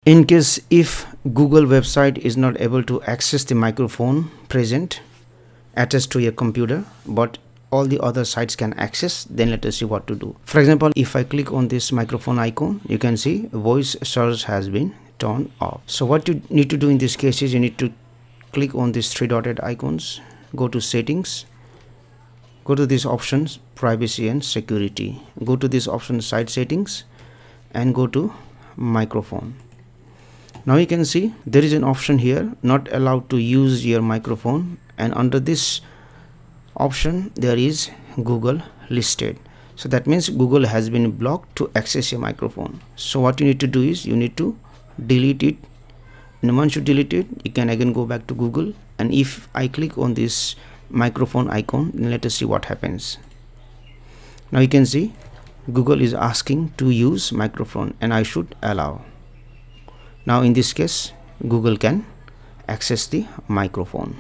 In case if Google website is not able to access the microphone present attached to your computer, but all the other sites can access, then let us see what to do. For example, if I click on this microphone icon, you can see voice search has been turned off. So what you need to do in this case is you need to click on these three dotted icons, go to settings, go to these options, privacy and security, go to this option site settings and go to microphone. Now you can see there is an option here, not allowed to use your microphone, and under this option there is Google listed. So that means Google has been blocked to access your microphone. So what you need to do is you need to delete it, and once you delete it, you can again go back to Google, and if I click on this microphone icon, then let us see what happens. Now you can see Google is asking to use microphone and I should allow. Now in this case Google can access the microphone.